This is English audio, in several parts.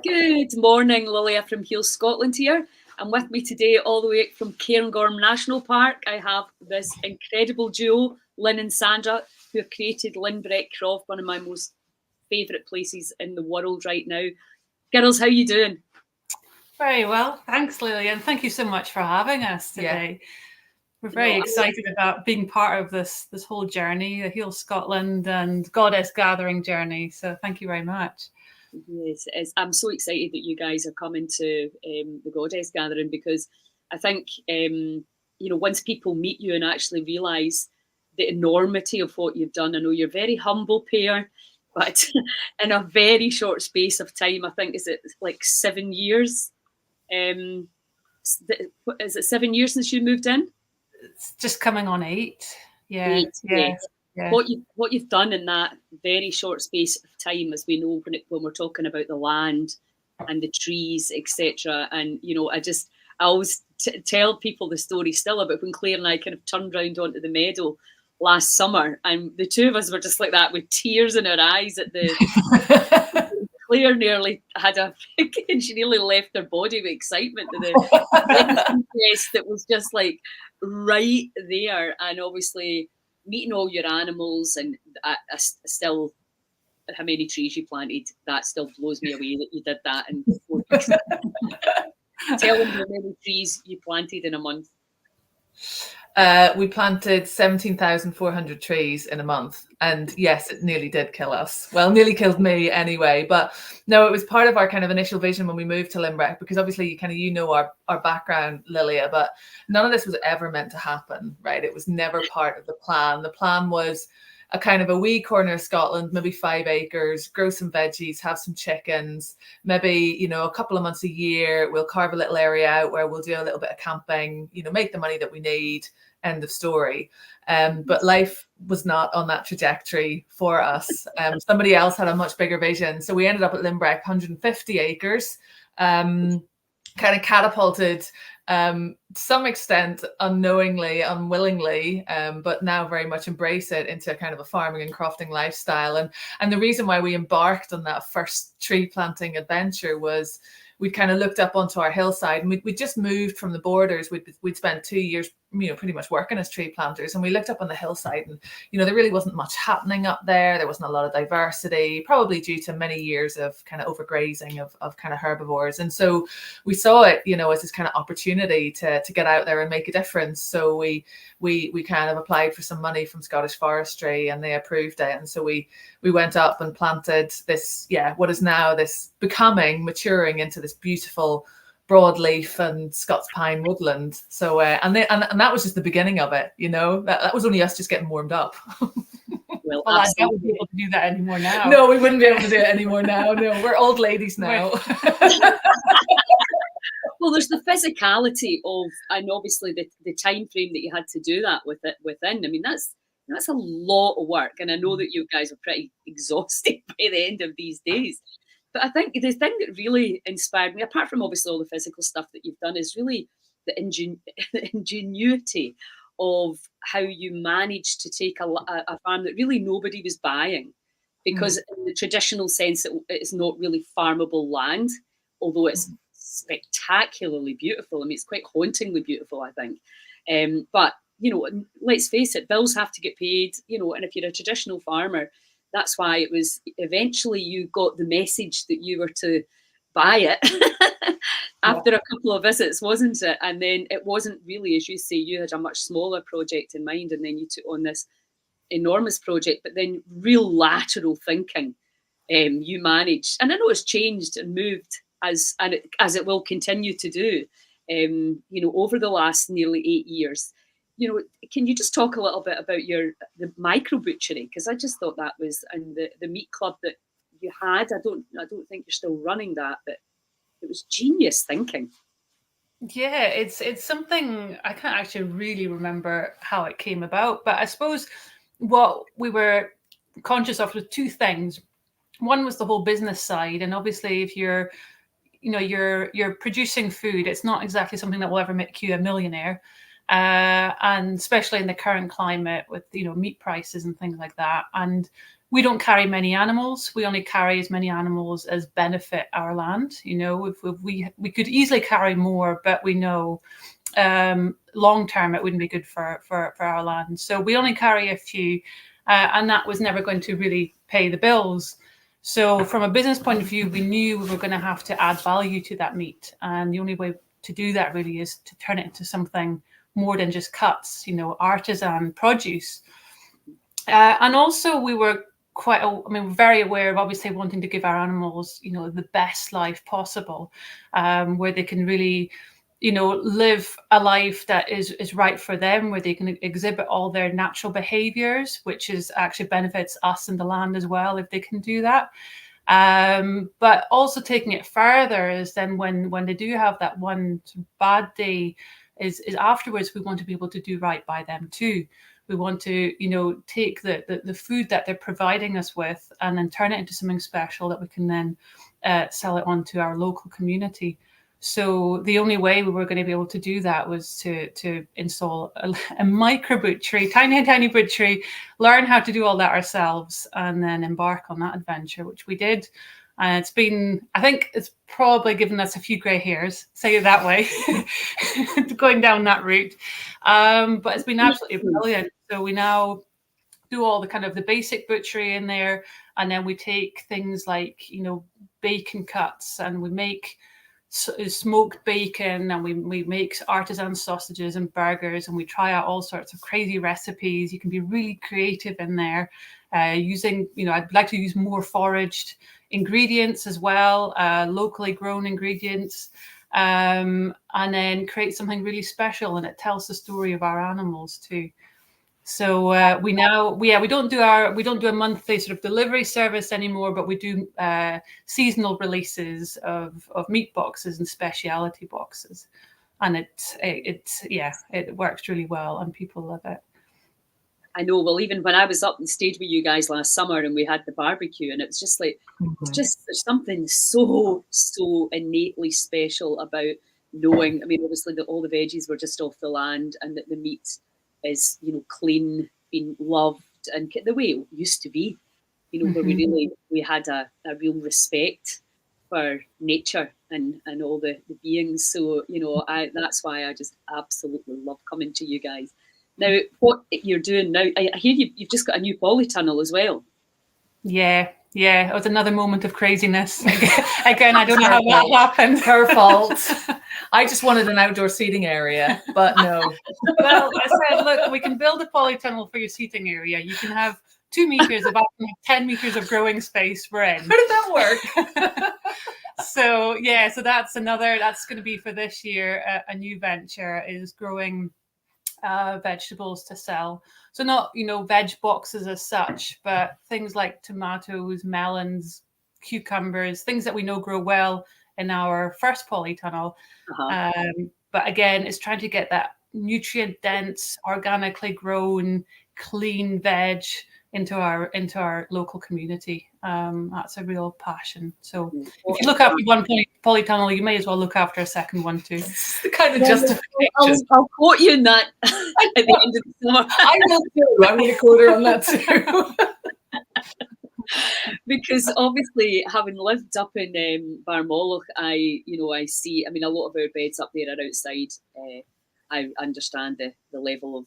Good morning, Lilia from Heal Scotland here. And with me today, all the way from Cairngorm National Park, I have this incredible duo, Lynn and Sandra, who have created Lynbrek Croft, one of my most favourite places in the world right now. Girls, how you doing? Very well, thanks, Lilia, and thank you so much for having us today. Yeah. We're very excited about being part of this whole journey, the Heal Scotland and Goddess Gathering journey. So thank you very much. Yes, I'm so excited that you guys are coming to the Goddess Gathering, because I think, once people meet you and actually realise the enormity of what you've done, I know you're a very humble pair, but in a very short space of time, I think, is it like 7 years? Is it 7 years since you moved in? It's just coming on 8. Yeah. 8, yeah. What you've done in that very short space of time, as we know when we're talking about the land and the trees, etc. And I always tell people the story still about when Claire and I kind of turned round onto the meadow last summer, and the two of us were just like that with tears in our eyes at the. Claire nearly had and she nearly left her body with excitement to the test that was just like right there. And obviously meeting all your animals, and I still, how many trees you planted, that still blows me away that you did that in 4 weeks. Tell them how many trees you planted in a month. We planted 17,400 trees in a month, and yes, it nearly did kill us. Well, nearly killed me anyway, but no, it was part of our kind of initial vision when we moved to Lynbrek, because obviously our background, Lilia, but none of this was ever meant to happen, right? It was never part of the plan. The plan was a kind of a wee corner of Scotland, maybe 5 acres, grow some veggies, have some chickens, maybe, a couple of months a year, we'll carve a little area out where we'll do a little bit of camping, make the money that we need, end of story. But life was not on that trajectory for us. Somebody else had a much bigger vision. So we ended up at Lynbrek, 150 acres, kind of catapulted to some extent unknowingly, unwillingly, but now very much embrace it into kind of a farming and crofting lifestyle. And the reason why we embarked on that first tree planting adventure was we kind of looked up onto our hillside, and we just moved from the borders. We'd spent 2 years, pretty much working as tree planters, and we looked up on the hillside, and there really wasn't much happening up there. There wasn't a lot of diversity, probably due to many years of kind of overgrazing of kind of herbivores. And so we saw it, as this kind of opportunity to get out there and make a difference. So we kind of applied for some money from Scottish Forestry, and they approved it. And so we went up and planted this, what is now this maturing into this beautiful broadleaf and Scots pine woodland. So and that was just the beginning of it. That was only us just getting warmed up. Well, I wouldn't be able to do that anymore now. No, we wouldn't be able to do it anymore now. No, we're old ladies now. Well, there's the physicality of, and obviously the time frame that you had to do that within. I mean, that's a lot of work, and I know that you guys are pretty exhausted by the end of these days. But I think the thing that really inspired me, apart from obviously all the physical stuff that you've done, is really the ingenuity of how you managed to take a farm that really nobody was buying, because in the traditional sense, it's not really farmable land, although it's spectacularly beautiful. I mean, it's quite hauntingly beautiful, I think. But, let's face it, bills have to get paid, and if you're a traditional farmer, that's why it was eventually you got the message that you were to buy it after a couple of visits, wasn't it? And then it wasn't really, as you say, you had a much smaller project in mind, and then you took on this enormous project, but then real lateral thinking you managed. And I know it's changed and moved as it will continue to do, over the last nearly 8 years. Can you just talk a little bit about the micro butchery? Because I just thought that was, and the meat club that you had. I don't think you're still running that, but it was genius thinking. Yeah, it's something I can't actually really remember how it came about, but I suppose what we were conscious of was 2 things. One was the whole business side, and obviously if you're producing food, it's not exactly something that will ever make you a millionaire. And especially in the current climate with, meat prices and things like that. And we don't carry many animals. We only carry as many animals as benefit our land. You know, if we could easily carry more, but we know long term it wouldn't be good for our land. So we only carry a few, and that was never going to really pay the bills. So from a business point of view, we knew we were going to have to add value to that meat, and the only way to do that really is to turn it into something more than just cuts, you know, artisan produce. And also we were very aware of obviously wanting to give our animals, you know, the best life possible, where they can really, you know, live a life that is right for them, where they can exhibit all their natural behaviors, which is actually benefits us and the land as well if they can do that. But also taking it further is then when they do have that one bad day, is afterwards we want to be able to do right by them too. We want to, you know, take the food that they're providing us with and then turn it into something special that we can then sell it on to our local community. So the only way we were going to be able to do that was to install a micro butchery, tiny butchery, learn how to do all that ourselves, and then embark on that adventure, which we did. And it's been, I think it's probably given us a few grey hairs, say it that way, going down that route. But it's been absolutely brilliant. So we now do all the kind of the basic butchery in there, and then we take things like, you know, bacon cuts, and we make smoked bacon, and we make artisan sausages and burgers, and we try out all sorts of crazy recipes. You can be really creative in there, using, you know, I'd like to use more foraged ingredients as well, locally grown ingredients, and then create something really special, and it tells the story of our animals too. So we don't do a monthly sort of delivery service anymore, but we do seasonal releases of meat boxes and speciality boxes, and it works really well and people love it. I know. Well, even when I was up and stayed with you guys last summer and we had the barbecue, and it's just like, it's just, there's something so innately special about knowing. I mean, obviously all the veggies were just off the land, and that the meat is, you know, clean, being loved, and the way it used to be, you know, where we had a real respect for nature and all the beings. So, you know, that's why I just absolutely love coming to you guys. Now, what you're doing now, I hear you've just got a new polytunnel as well. Yeah, it was another moment of craziness. Again, I don't know how that happened. Her fault. I just wanted an outdoor seating area, but no. Well, I said, look, we can build a polytunnel for your seating area. You can have 2 meters of 10 meters of growing space. We're in. How did that work? So that's going to be for this year. A new venture is growing vegetables to sell. So not, you know, veg boxes as such, but things like tomatoes, melons, cucumbers, things that we know grow well in our first polytunnel. But again, it's trying to get that nutrient dense, organically grown, clean veg into our local community. That's a real passion. So if you look after one polytunnel, you may as well look after a second one too. The kind of justification. I'll quote you on that at the end of the summer. I will too. I'm going to quote her on that too. Because obviously, having lived up in Barmoloch, I see. I mean, a lot of our beds up there are outside. I understand the level of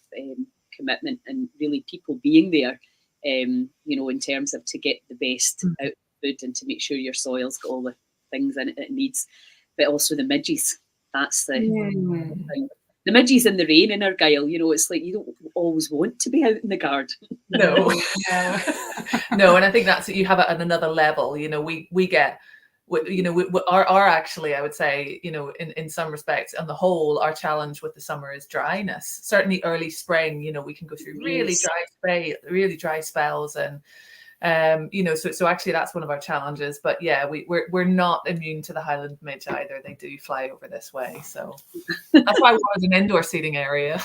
commitment and really people being there. You know, in terms of to get the best out of food and to make sure your soil's got all the things in it that it needs, but also the midges. That's the thing. The midges in the rain in Argyll, you know, it's like you don't always want to be out in the garden. No. No, and I think that's, you have it at another level. You know, we get, you know, we are actually, I would say, you know, in some respects, on the whole, our challenge with the summer is dryness. Certainly early spring, you know, we can go through really dry spells, and you know, so actually that's one of our challenges. But yeah, we're not immune to the Highland midge either. They do fly over this way, so that's why we want an indoor seating area.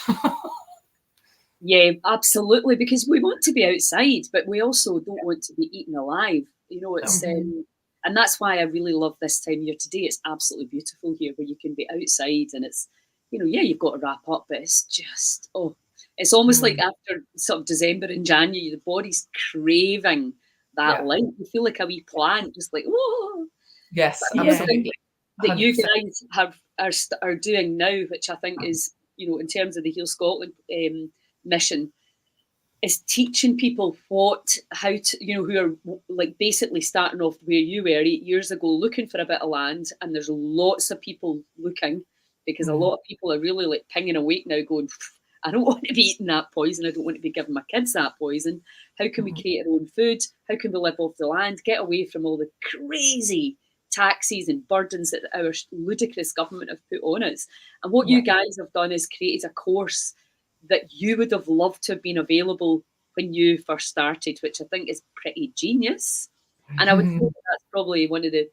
Yeah, absolutely, because we want to be outside, but we also don't want to be eaten alive. You know, it's and that's why I really love this time of year. Today it's absolutely beautiful here, where you can be outside, and it's, you know, yeah, you've got to wrap up, but it's just, it's almost like after sort of December and January, the body's craving that light. You feel like a wee plant, just like, whoa. Yes, But the other thing absolutely. that you 100%. guys are doing now, which I think is, you know, in terms of the Heal Scotland mission, is teaching people how to, you know, who are like basically starting off where you were 8 years ago, looking for a bit of land, and there's lots of people looking, because a lot of people are really like pinging awake now, going, I don't want to be eating that poison. I don't want to be giving my kids that poison. How can we create our own food? How can we live off the land? Get away from all the crazy taxes and burdens that our ludicrous government have put on us. And what you guys have done is created a course that you would have loved to have been available when you first started, which I think is pretty genius. And I would say that's probably one of the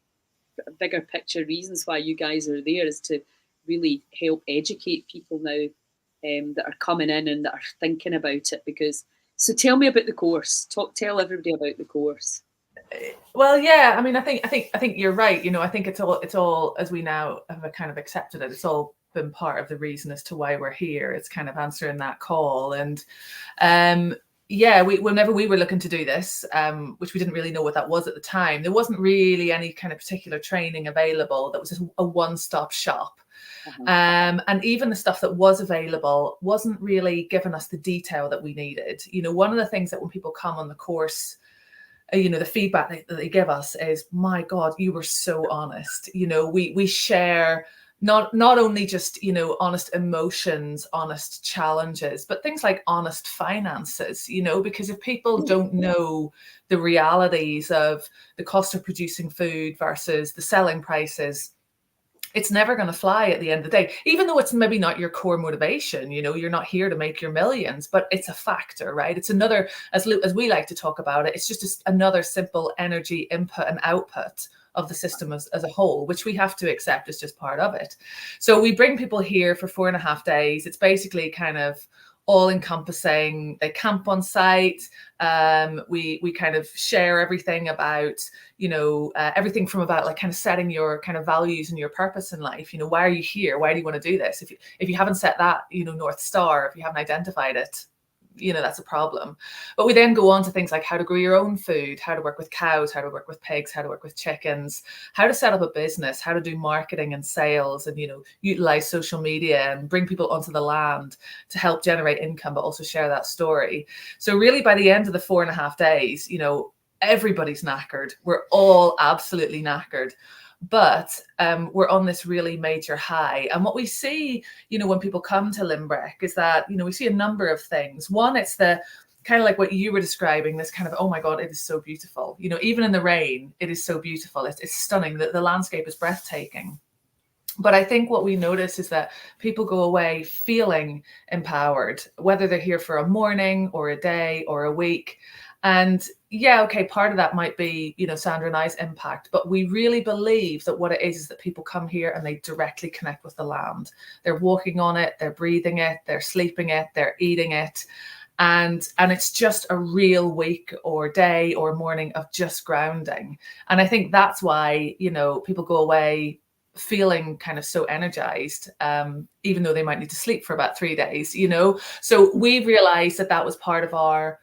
bigger picture reasons why you guys are there, is to really help educate people now that are coming in and that are thinking about it. Because, so tell me about the course. Tell everybody about the course. Well, yeah, I mean, I think you're right. You know, I think it's all, as we now have kind of accepted it, it's all been part of the reason as to why we're here. It's kind of answering that call. And whenever we were looking to do this, which we didn't really know what that was at the time, there wasn't really any kind of particular training available that was just a one-stop shop. And even the stuff that was available wasn't really giving us the detail that we needed. You know, one of the things that when people come on the course, you know, the feedback that they give us is, my God, you were so honest. You know, we share not only just, you know, honest emotions, honest challenges, but things like honest finances, you know, because if people don't know the realities of the cost of producing food versus the selling prices, it's never going to fly at the end of the day, even though it's maybe not your core motivation. You know, you're not here to make your millions, but it's a factor, right? It's another, as we like to talk about it, it's just another simple energy input and output of the system as a whole, which we have to accept as just part of it. So we bring people here for 4.5 days. It's basically kind of all encompassing. They camp on site. We kind of share everything about, you know, everything from about like kind of setting your kind of values and your purpose in life. You know, why are you here? Why do you want to do this? If you haven't set that, you know, North Star, if you haven't identified it, you know, that's a problem. But we then go on to things like how to grow your own food, how to work with cows, how to work with pigs, how to work with chickens, how to set up a business, how to do marketing and sales, and, you know, utilize social media and bring people onto the land to help generate income, but also share that story. So really by the end of the 4.5 days, you know, everybody's knackered. We're all absolutely knackered. But we're on this really major high. And what we see, you know, when people come to Lynbrek is that, you know, we see a number of things. One, it's the kind of like what you were describing, this kind of, oh my God, it is so beautiful. You know, even in the rain, it is so beautiful. It's stunning. The landscape is breathtaking. But I think what we notice is that people go away feeling empowered, whether they're here for a morning or a day or a week. And yeah, okay, part of that might be, you know, Sandra and I's impact, but we really believe that what it is that people come here and they directly connect with the land. They're walking on it, they're breathing it, they're sleeping it, they're eating it. And it's just a real week or day or morning of just grounding. And I think that's why, you know, people go away feeling kind of so energized, even though they might need to sleep for about 3 days, you know. So we realized that was part of our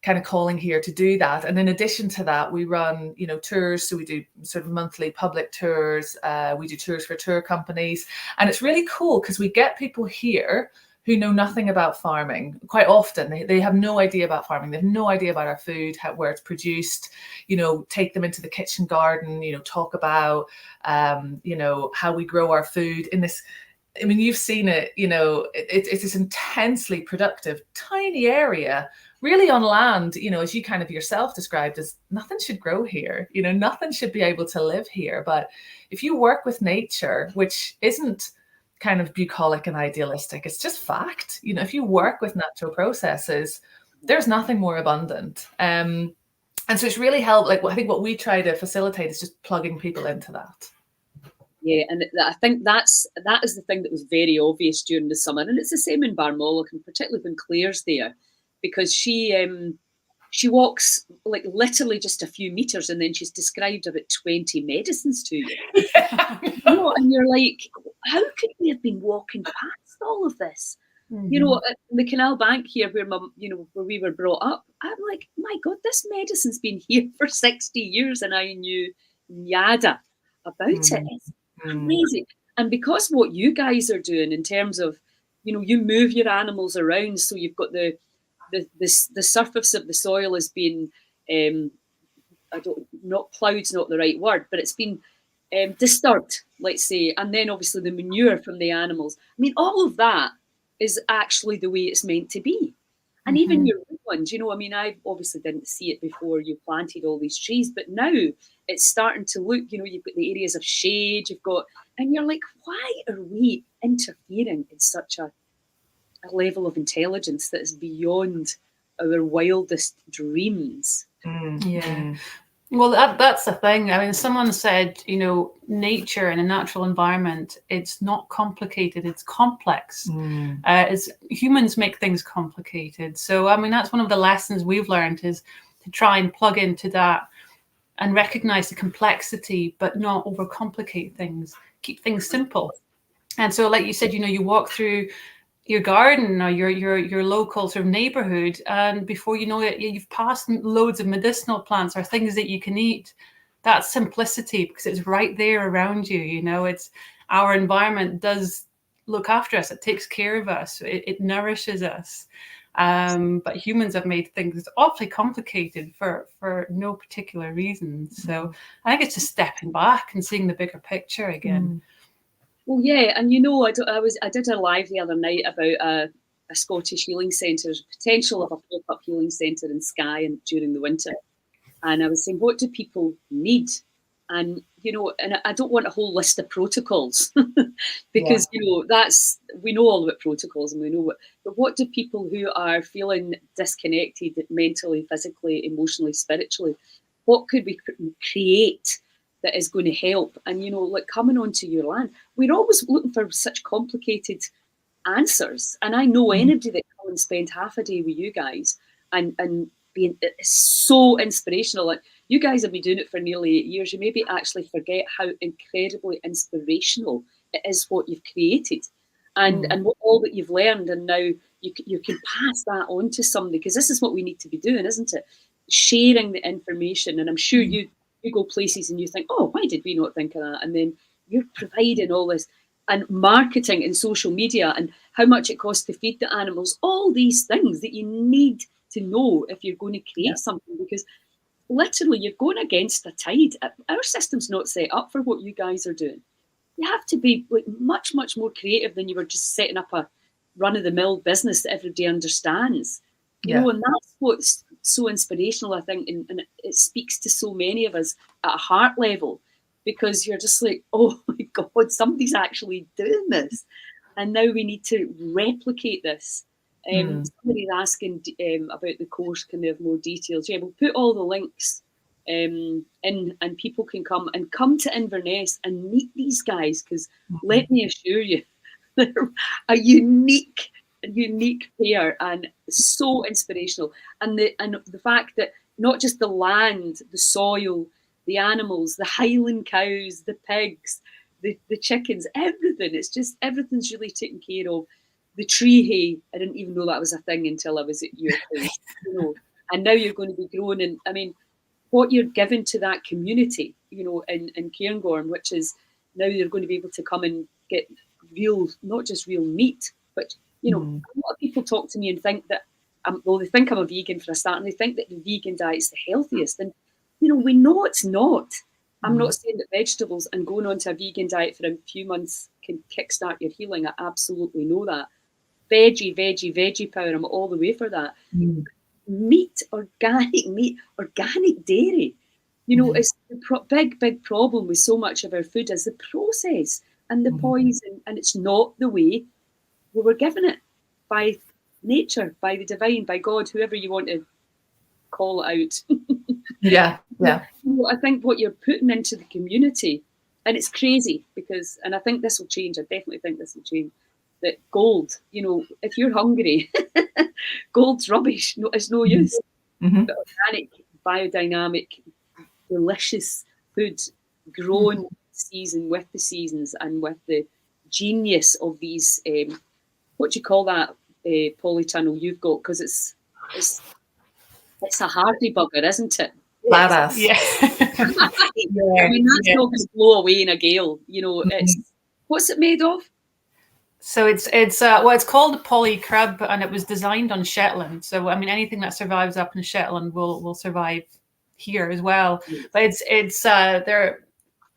kind of calling here to do that. And in addition to that, we run, you know, tours. So we do sort of monthly public tours. We do tours for tour companies. And it's really cool because we get people here who know nothing about farming. Quite often, they have no idea about farming. They have no idea about our food, where it's produced, you know, take them into the kitchen garden, you know, talk about, you know, how we grow our food in this. I mean, you've seen it, you know, it's this intensely productive, tiny area, really on land, you know, as you kind of yourself described, as nothing should grow here, you know, nothing should be able to live here. But if you work with nature, which isn't kind of bucolic and idealistic, it's just fact, you know, if you work with natural processes, there's nothing more abundant. And so it's really helped, like, I think what we try to facilitate is just plugging people into that. Yeah, and I think that is the thing that was very obvious during the summer, and it's the same in Barmolloch, and particularly when Claire's there, because she walks like literally just a few meters, and then she's described about 20 medicines to you. You know, and you're like, how could we have been walking past all of this? You know, at the Canal Bank here, where where we were brought up, I'm like, my God, this medicine's been here for 60 years, and I knew nada about it. It's crazy. And because what you guys are doing in terms of, you move your animals around, so you've got the surface of the soil has been, not ploughd's not the right word, but it's been disturbed, let's say, and then obviously the manure from the animals. I mean, all of that is actually the way it's meant to be. And even your wood ones, I mean, I obviously didn't see it before you planted all these trees, but now it's starting to look, you've got the areas of shade, and you're like, why are we interfering in such a level of intelligence that is beyond our wildest dreams? Yeah. Well, that's the thing. I mean, someone said, nature and a natural environment, it's not complicated, it's complex. Humans make things complicated. So, I mean, that's one of the lessons we've learned, is to try and plug into that and recognize the complexity, but not overcomplicate things, keep things simple. And so, like you said, you walk through your garden or your local sort of neighborhood, and before you know it, you've passed loads of medicinal plants or things that you can eat. That's simplicity, because it's right there around you. It's our environment does look after us. It takes care of us. It nourishes us. But humans have made things awfully complicated for no particular reason. So I think it's just stepping back and seeing the bigger picture again. Well, yeah, and I did a live the other night about a Scottish healing centre, potential of a pop-up healing centre in Skye during the winter, and I was saying, what do people need? And and I don't want a whole list of protocols because we know all about protocols, and we know but what do people who are feeling disconnected mentally, physically, emotionally, spiritually, what could we create that is going to help? And like coming onto your land, we're always looking for such complicated answers. And I know anybody that come and spend half a day with you guys and being so inspirational. Like, you guys have been doing it for nearly 8 years. You maybe actually forget how incredibly inspirational it is what you've created, and what all that you've learned, and now you can pass that on to somebody, because this is what we need to be doing, isn't it? Sharing the information. And I'm sure you go places and you think, oh, why did we not think of that? And then you're providing all this, and marketing and social media, and how much it costs to feed the animals, all these things that you need to know if you're going to create something, because literally you're going against the tide. Our system's not set up for what you guys are doing. You have to be like much, much more creative than you were just setting up a run-of-the-mill business that everybody understands. And that's what's so inspirational, I think, and it speaks to so many of us at a heart level, because you're just like, oh my God, somebody's actually doing this, and now we need to replicate this. Somebody's asking about the course, can they have more details? Yeah, we'll put all the links in, and people can come to Inverness and meet these guys, because let me assure you, they're a unique pair, and so inspirational. And the fact that not just the land, the soil, the animals, the Highland cows, the pigs, the chickens, everything, it's just everything's really taken care of. The tree hay, I didn't even know that was a thing until I was at your place, and now you're going to be growing. And I mean, what you're giving to that community, in Cairngorm, which is now you're going to be able to come and get real, not just real meat, but a lot of people talk to me and think that they think I'm a vegan for a start, and they think that the vegan diet is the healthiest, and we know it's not. I'm not saying that vegetables and going on to a vegan diet for a few months can kickstart your healing. I absolutely know that. Veggie power, I'm all the way for that. Meat, organic dairy, is the big problem with so much of our food, is the process and the poison, and it's not the way we were given it by nature, by the divine, by God, whoever you want to call it out. I think what you're putting into the community, and it's crazy, because, and I think this will change, I definitely think this will change, that gold, if you're hungry, gold's rubbish. No, it's no use. But organic, biodynamic, delicious food grown season with the seasons, and with the genius of these what do you call that polytunnel you've got? Because it's a hardy bugger, isn't it? Badass. Yeah. I mean, that's not going to blow away in a gale. You know, what's it made of? So it's called a poly crib, and it was designed on Shetland. So I mean, anything that survives up in Shetland will survive here as well. But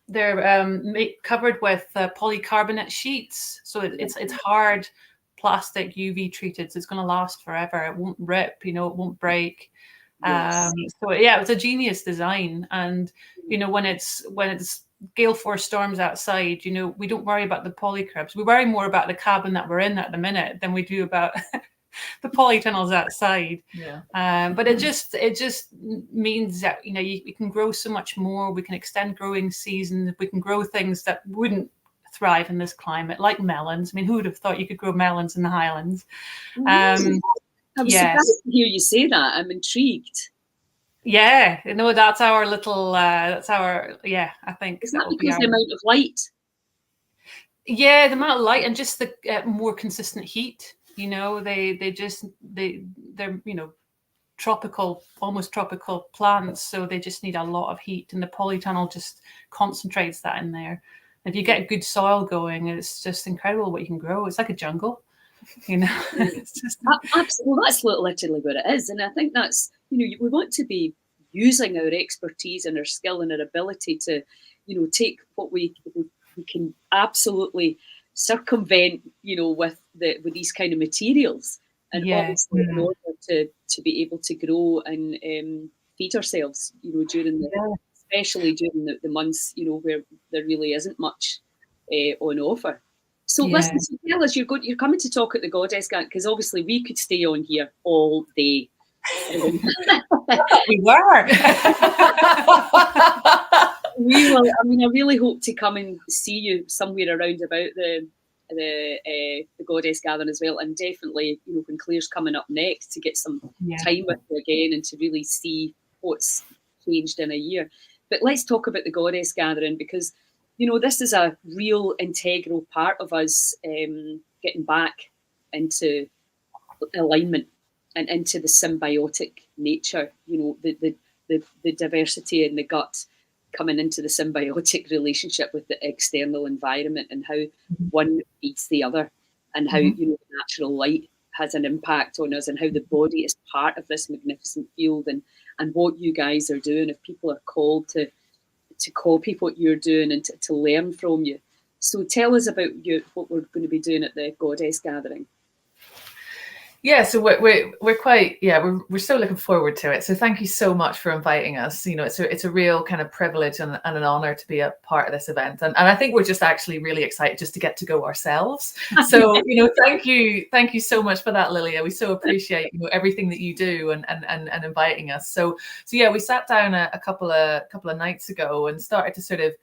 they're covered with polycarbonate sheets, so it's hard plastic, UV treated, so it's going to last forever. It won't rip, it won't break. So yeah, it's a genius design. And when it's gale force storms outside, we don't worry about the polycribs. We worry more about the cabin that we're in at the minute than we do about the polytunnels outside. But it just means that we can grow so much more. We can extend growing seasons. We can grow things that wouldn't thrive in this climate, like melons. I mean, who would have thought you could grow melons in the Highlands? I was surprised to hear you say that. I'm intrigued. Yeah, that's our little. I think. Is that because the amount of light? Yeah, the amount of light and just the more consistent heat. They're tropical, almost tropical plants, so they just need a lot of heat, and the polytunnel just concentrates that in there. If you get good soil going, it's just incredible what you can grow. It's like a jungle, It's just absolutely. Well, that's literally what it is, and I think that's we want to be using our expertise and our skill and our ability to take what we can absolutely circumvent with these kind of materials, and obviously in order to be able to grow and feed ourselves during especially during the months where there really isn't much on offer. So listen, tell us, you're coming to talk at the Goddess Gathering, because obviously we could stay on here all day. We were. We will. I mean, I really hope to come and see you somewhere around about the Goddess Gathering as well, and definitely when Claire's coming up next, to get some time with you again and to really see what's changed in a year. But let's talk about the Goddess Gathering, because this is a real integral part of us getting back into alignment and into the symbiotic nature, the diversity in the gut coming into the symbiotic relationship with the external environment, and how one feeds the other, and how natural light has an impact on us, and how the body is part of this magnificent field, and what you guys are doing. If people are called to copy what you're doing and to learn from you. So tell us about what we're going to be doing at the Goddess Gathering. Yeah, so we're quite we're so looking forward to it. So thank you so much for inviting us. It's a real kind of privilege and an honor to be a part of this event, and I think we're just actually really excited just to get to go ourselves. So thank you so much for that, Lilia. We so appreciate everything that you do and inviting us. So yeah, we sat down a couple of nights ago and started to sort of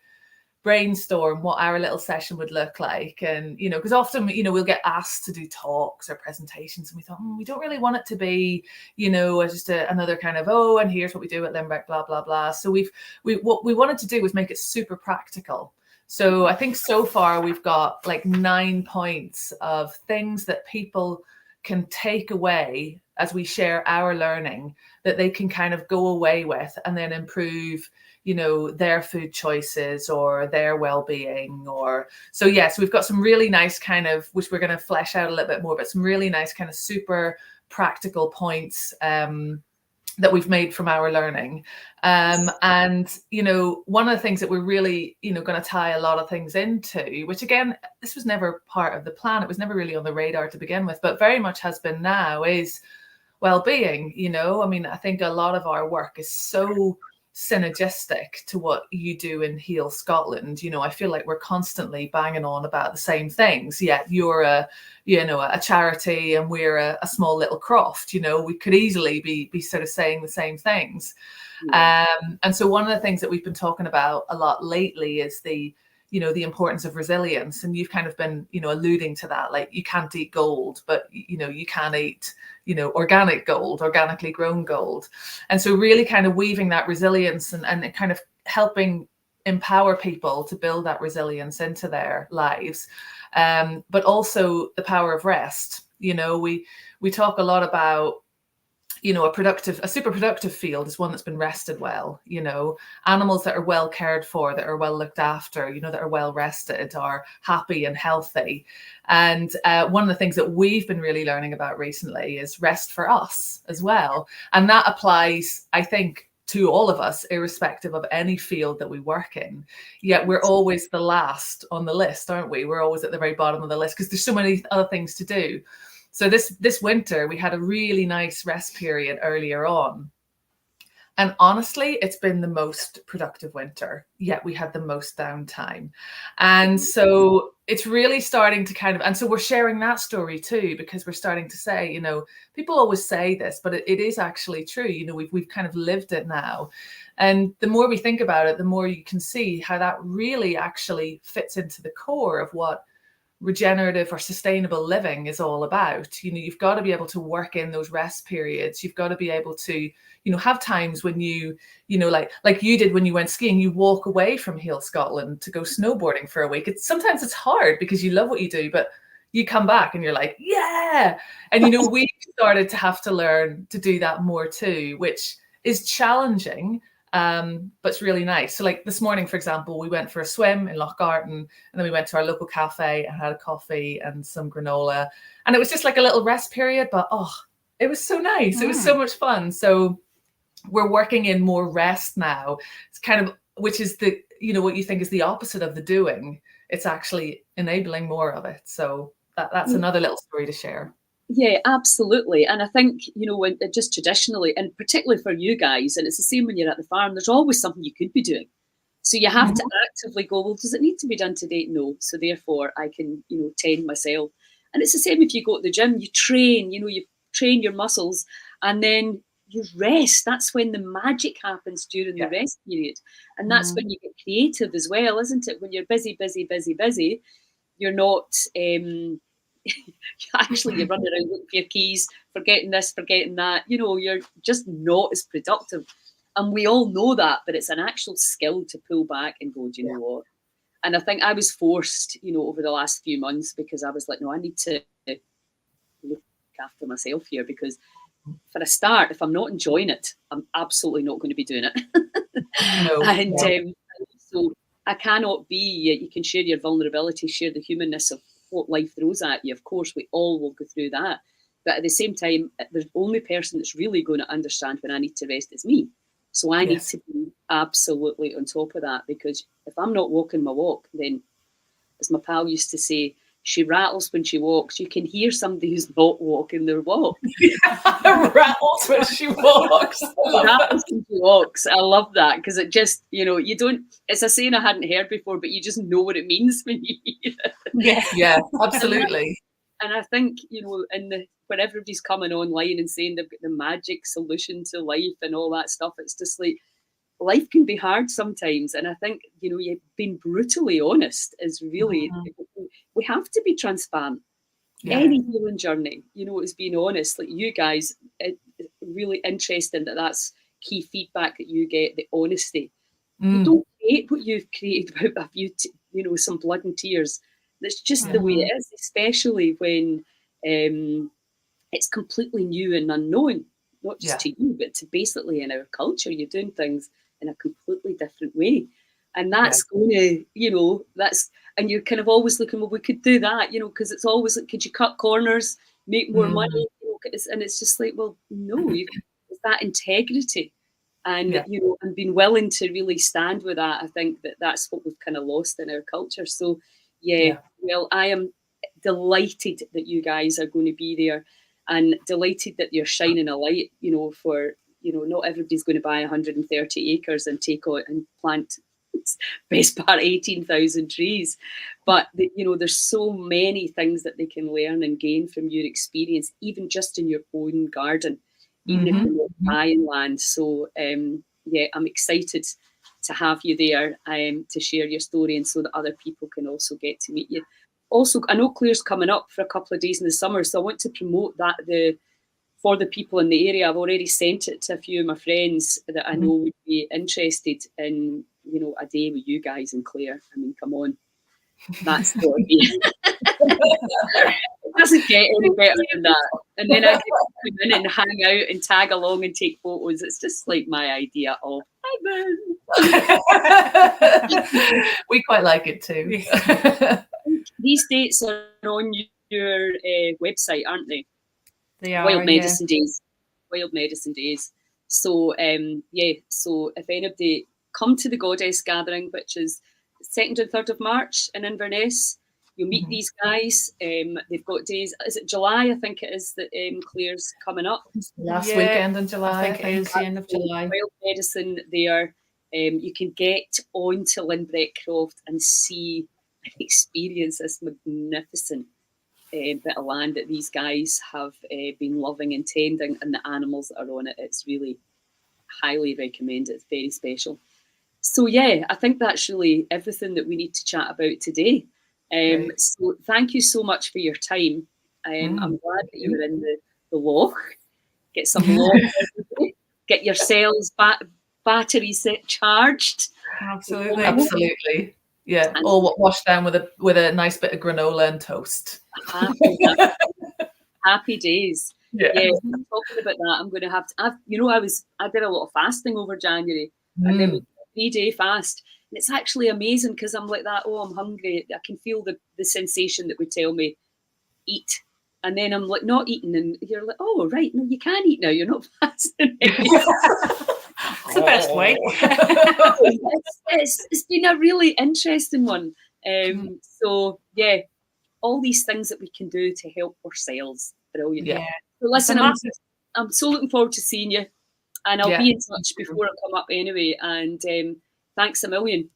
brainstorm what our little session would look like. And because often we'll get asked to do talks or presentations, and we thought we don't really want it to be just another kind of and here's what we do at Lynbrek, blah blah blah. So what we wanted to do was make it super practical. So I think so far we've got like 9 points of things that people can take away as we share our learning, that they can kind of go away with and then improve their food choices or their well-being. So we've got some really nice kind of, which we're going to flesh out a little bit more, but some really nice kind of super practical points that we've made from our learning. And one of the things that we're really going to tie a lot of things into, which again, this was never part of the plan, it was never really on the radar to begin with, but very much has been now, is well-being. I mean, I think a lot of our work is so synergistic to what you do in Heal Scotland. I feel like we're constantly banging on about the same things, yet you're a charity and we're a small little croft. We could easily be sort of saying the same things. And so one of the things that we've been talking about a lot lately is the importance of resilience. And you've kind of been alluding to that, like you can't eat gold, but you can eat organic gold, organically grown gold. And so really kind of weaving that resilience and kind of helping empower people to build that resilience into their lives. But also the power of rest. You know, we talk a lot about, you know, a super productive field is one that's been rested well. You know, animals that are well cared for, that are well looked after, you know, that are well rested, are happy and healthy. And one of the things that we've been really learning about recently is rest for us as well. And that applies, I think, to all of us, irrespective of any field that we work in. Yet we're always the last on the list, aren't we? We're always at the very bottom of the list because there's so many other things to do. So this winter, we had a really nice rest period earlier on. And honestly, it's been the most productive winter, yet we had the most downtime. And so it's really starting to kind of, and so we're sharing that story too, because we're starting to say, you know, people always say this, but it is actually true. You know, we've kind of lived it now. And the more we think about it, the more you can see how that really actually fits into the core of what regenerative or sustainable living is all about. You know, you've got to be able to work in those rest periods. You've got to be able to, you know, have times when you know, like you did when you went skiing, you walk away from Heel Scotland to go snowboarding for a week. Sometimes it's hard because you love what you do, but you come back and you're like, yeah. And, you know, we started to have to learn to do that more too, which is challenging. But it's really nice. So like this morning, for example, we went for a swim in Lochgarten, and then we went to our local cafe and had a coffee and some granola, and it was just like a little rest period, but it was so nice. It was so much fun. So we're working in more rest now. It's kind of, which is the, you know, what you think is the opposite of the doing. It's actually enabling more of it. So that's another little story to share. Yeah, absolutely. And I think, you know, when just traditionally, and particularly for you guys, and it's the same when you're at the farm, there's always something you could be doing. So you have to actively go, well, does it need to be done today? No. So therefore I can, you know, tend myself. And it's the same if you go to the gym, you train, you know, you train your muscles and then you rest. That's when the magic happens during the rest period. And that's when you get creative as well, isn't it? When you're busy, you're not... actually you're running around looking for your keys, forgetting this, forgetting that, you know, you're just not as productive. And we all know that, but it's an actual skill to pull back and go, do you know what? And I think I was forced, you know, over the last few months, because I was like, no, I need to look after myself here, because for a start, if I'm not enjoying it, I'm absolutely not going to be doing it. So I cannot be, you can share your vulnerability, share the humanness of what life throws at you. Of course, we all will go through that. But at the same time, the only person that's really going to understand when I need to rest is me. So I need to be absolutely on top of that, because if I'm not walking my walk, then, as my pal used to say, she rattles when she walks. You can hear somebody who's not walking their walk. Rattles when she walks. Rattles when she walks. I love that, because it just, you know, you don't, it's a saying I hadn't heard before, but you just know what it means when you hear it. Yeah, absolutely. And I think, you know, when everybody's coming online and saying they've got the magic solution to life and all that stuff, it's just like, life can be hard sometimes. And I think, you know, you've been brutally honest is really, we have to be transparent. Any healing journey, you know, is being honest. Like you guys, it's really interesting that's key feedback that you get, the honesty. You don't hate what you've created without you know, some blood and tears. That's just the way it is, especially when it's completely new and unknown, not just to you, but to basically in our culture, you're doing things in a completely different way. And that's going to, you know, and you're kind of always looking, well, we could do that, you know, because it's always like, could you cut corners, make more money? You know, and it's just like, well, no, it's that integrity. And, you know, and being willing to really stand with that. I think that's what we've kind of lost in our culture. So, well, I am delighted that you guys are going to be there, and delighted that you're shining a light, you know, for, you know, not everybody's going to buy 130 acres and take out and plant best part 18,000 trees. But, you know, there's so many things that they can learn and gain from your experience, even just in your own garden, even if you're not buying land. So, I'm excited to have you there to share your story, and so that other people can also get to meet you. Also, I know Claire's coming up for a couple of days in the summer, so I want to promote that for the people in the area. I've already sent it to a few of my friends that I know would be interested in you know, a day with you guys and Claire. I mean, come on. That's got to be. It doesn't get any better than that. And then I get to come in and hang out and tag along and take photos. It's just like my idea of heaven. We quite like it too. These dates are on your website, aren't they? They are. Wild Medicine Days. Wild Medicine Days. So so if anybody come to the Goddess Gathering, which is 2nd and 3rd of March in Inverness, you'll meet these guys. They've got days. Is it July? I think it is that Claire's coming up. Last weekend in July. I think it is the end of July. Wild Medicine there. You can get onto Lynbrek croft and see and experience this magnificent bit of land that these guys have been loving and tending, and the animals that are on it. It's really highly recommended. It's very special. So yeah, I think that's really everything that we need to chat about today. So thank you so much for your time. I'm glad that you were in the loch. Get some loch. Get your cells batteries charged. Absolutely. Yeah, and all washed down with a nice bit of granola and toast. Happy days. Yeah, talking about that, I'm going to have to. I did a lot of fasting over January, and then 3-day fast, and it's actually amazing because I'm like that. Oh, I'm hungry. I can feel the sensation that would tell me eat, and then I'm like not eating, and you're like, oh right, no, you can eat now. You're not fasting. It's the best way. It's been a really interesting one. So yeah, all these things that we can do to help ourselves. Brilliant. Yeah. So listen, I'm so looking forward to seeing you, and I'll be in touch before I come up anyway. And thanks a million.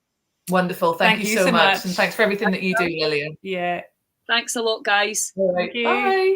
Wonderful. Thank you so much. And thanks for everything that you do, Lillian. Yeah. Thanks a lot, guys. All right. Thank you. Bye.